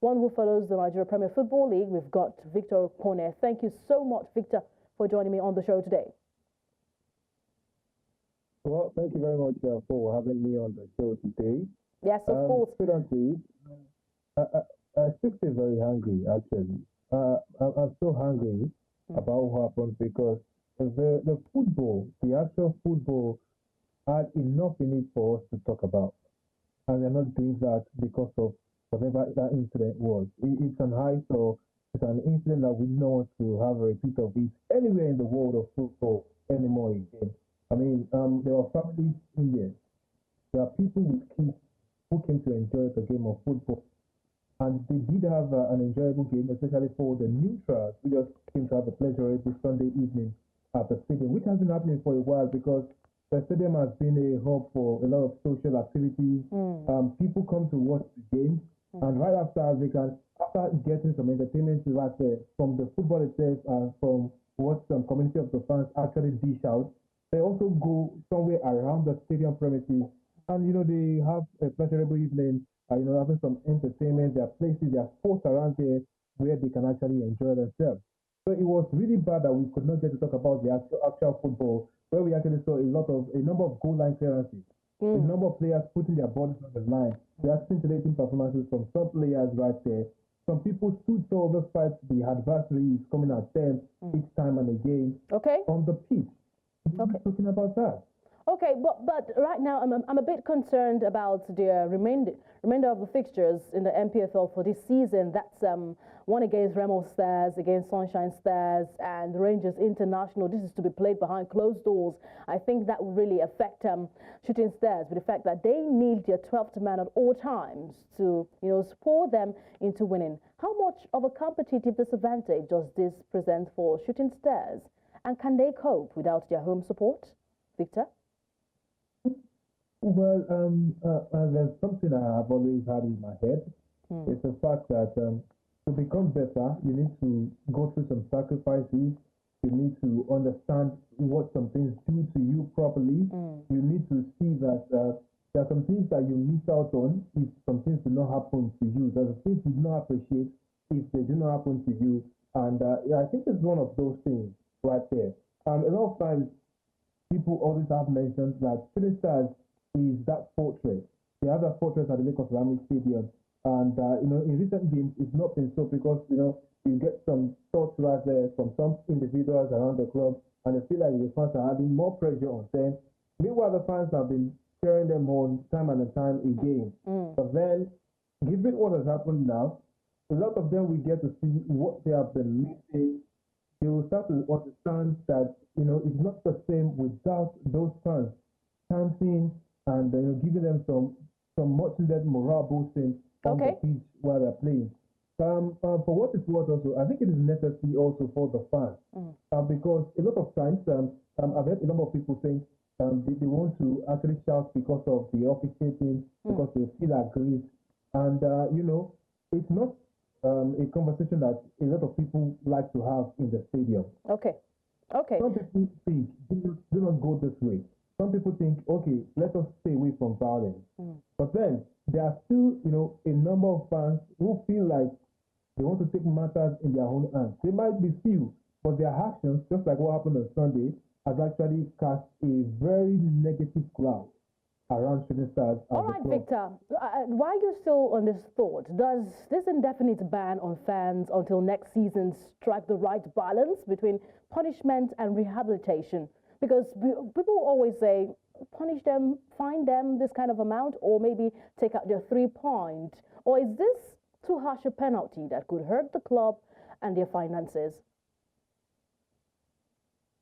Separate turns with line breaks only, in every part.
one who follows the Nigeria Premier Football League. We've got Victor Kone. Thank you so much, Victor, for joining me on the show today.
Well, thank you very much for having me on the show today.
Yes, of course.
Currently, I still feel very hungry, actually. I'm so hungry about what happened because the football, the actual football, had enough in it for us to talk about. And we're not doing that because of whatever that incident was. It's an high, so it's an incident that we don't want to have a repeat of it anywhere in the world of football anymore again. I mean, there are families in there. There are people with kids who came to enjoy the game of football. And they did have an enjoyable game, especially for the neutrals who just came to have a pleasurable Sunday evening at the stadium, which has been happening for a while because the stadium has been a hub for a lot of social activities. People come to watch the game, and right after after getting some entertainment right there from the football itself and from what some community of the fans actually dish out, they also go somewhere around the stadium premises, and they have a pleasurable evening. Having some entertainment. There are places, there are sports around there where they can actually enjoy themselves. So it was really bad that we could not get to talk about the actual football, where we actually saw a number of goal line clearances, a number of players putting their bodies on the line. We are scintillating performances from some players right there. Some people stood tall despite the adversary is coming at them each time and again on the pitch. We're talking about that.
Okay, but right now I'm a bit concerned about the remainder of the fixtures in the NPFL for this season. That's one against Remo Stars, against Sunshine Stars, and Rangers International. This is to be played behind closed doors. I think that will really affect Shooting Stars with the fact that they need their 12th man at all times to spur them into winning. How much of a competitive disadvantage does this present for Shooting Stars, and can they cope without their home support, Victor?
Well, there's something I have always had in my head. It's the fact that to become better, you need to go through some sacrifices. You need to understand what some things do to you properly. You need to see that there are some things that you miss out on if some things do not happen to you. There are things you do not appreciate if they do not happen to you. And I think it's one of those things right there. A lot of times, people always have mentioned that Shooting Stars is that fortress. They have that fortress at the Lake of Rami Stadium. And, in recent games, it's not been so because, you get some thoughts right there from some individuals around the club, and they feel like the fans are adding more pressure on them. Meanwhile, the fans have been cheering them on time and time again. But then, given what has happened now, a lot of them will get to see what they have been missing. They will start to understand that, it's not the same without those fans chanting and giving them some much needed morale boosting on the pitch while they're playing. For what it's worth also, I think it is necessary also for the fans because a lot of times I've heard a number of people saying they want to actually shout because of the officiating, because they feel aggrieved, and it's not a conversation that a lot of people like to have in the stadium. Some people think do not go this way. Some people think, okay, let us stay away from violence. But then there are still, a number of fans who feel like they want to take matters in their own hands. They might be few, but their actions, just like what happened on Sunday, has actually cast a very negative cloud around Shooting Stars.
All right, Victor, why are you still on this thought? Does this indefinite ban on fans until next season strike the right balance between punishment and rehabilitation? Because people always say, punish them, fine them this kind of amount, or maybe take out their 3 points. Or is this too harsh a penalty that could hurt the club and their finances?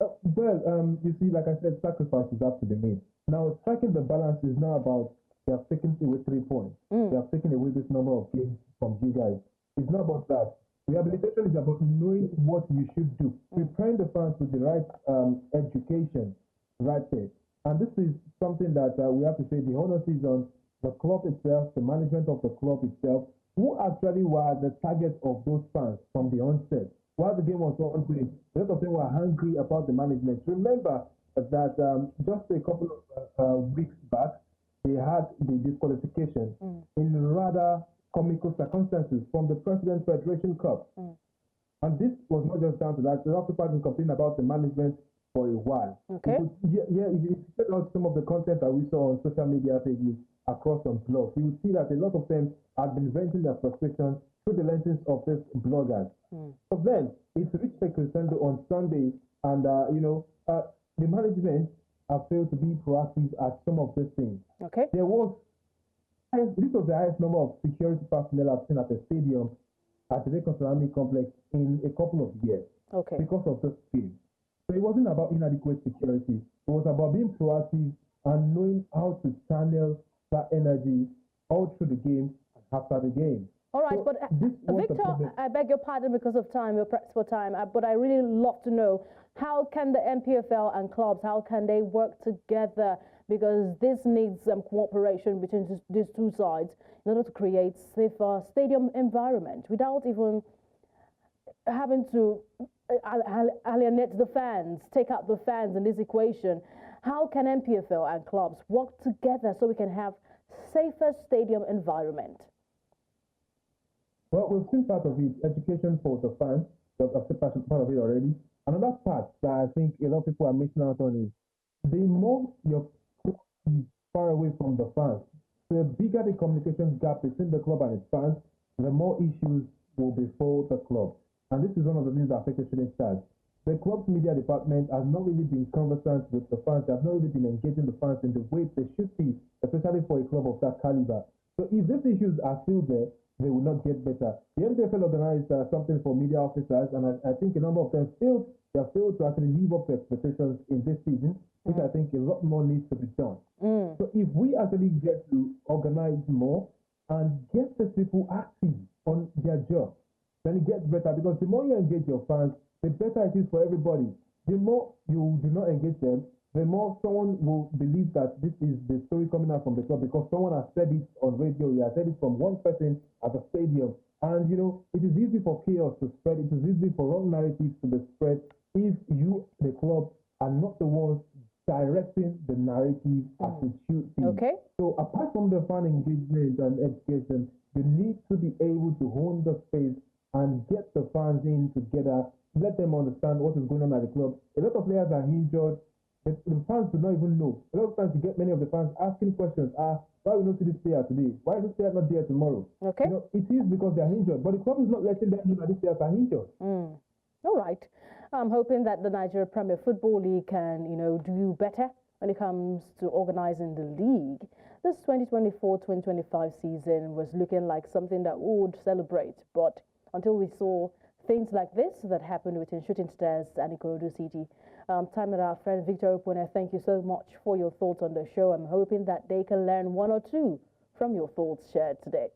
You see, like I said, sacrifices have to be made. Now, striking the balance is not about they have taken away 3 points. They have taken away this number of games from you guys. It's not about that. Rehabilitation is about knowing what you should do, preparing the fans with the right education right there. And this is something that we have to say the onus is on the club itself, the management of the club itself, who actually were the target of those fans from the onset. While the game was ongoing, a lot of them were angry about the management. Remember that just a couple of weeks back, they had the disqualification in rather comical circumstances from the President Federation Cup. And this was not just down to that. The people have been complaining about the management for a while.
Okay.
If you check out some of the content that we saw on social media pages across some blogs, you will see that a lot of them have been venting their frustration through the lenses of these bloggers. So then, it's reached a crescendo on Sunday, and the management have failed to be proactive at some of these things.
Okay.
This was the highest number of security personnel I've seen at the stadium at the Disciplinary complex in a couple of years.
Okay.
Because of this field. So it wasn't about inadequate security. It was about being proactive and knowing how to channel that energy all through the game and after the game.
All right,
so
but Victor, I beg your pardon because of time, you're pressed for time, but I really love to know, how can the NPFL and clubs, how can they work together? Because this needs some cooperation between these two sides in order to create safer stadium environment without even having to alienate the fans, take out the fans in this equation. How can NPFL and clubs work together so we can have safer stadium environment?
Well, we've seen part of it, education for the fans. I've seen part of it already. Another part that I think a lot of people are missing out on is the more your club is far away from the fans, the bigger the communication gap between the club and its fans, the more issues will befall the club. And this is one of the things that affected Shooting Stars. The club's media department has not really been conversant with the fans. They have not really been engaging the fans in the way they should be, especially for a club of that caliber. So if these issues are still there, they will not get better. The NPFL organized something for media officers, and I think a number of them failed to actually live up to expectations in this season, which I think a lot more needs to be done. So if we actually get to organize more and get the people active on their job, then it gets better, because the more you engage your fans, the better it is for everybody. The more you do not engage them, the more someone will believe that this is the story coming out from the club, because someone has said it on radio, he has said it from one person at the stadium. And, it is easy for chaos to spread. It is easy for wrong narratives to be spread if you, the club, are not the ones directing the narrative as it should be.
Okay.
So apart from the fan engagement and education, you need to be able to hone the space and get the fans in together, let them understand what is going on at the club. A lot of players are injured. The fans do not even know. A lot of times you get many of the fans asking questions, why we not see this player today? Why is this player not there tomorrow?
Okay.
It is because they are injured, but the club is not letting them know that these players are injured.
All right. I'm hoping that the Nigeria Premier Football League can, do better when it comes to organizing the league. This 2024-2025 season was looking like something that we would celebrate, but until we saw things like this that happened between Shooting Stars and Ikorodu City. Time that our friend Victor Opone, thank you so much for your thoughts on the show. I'm hoping that they can learn one or two from your thoughts shared today.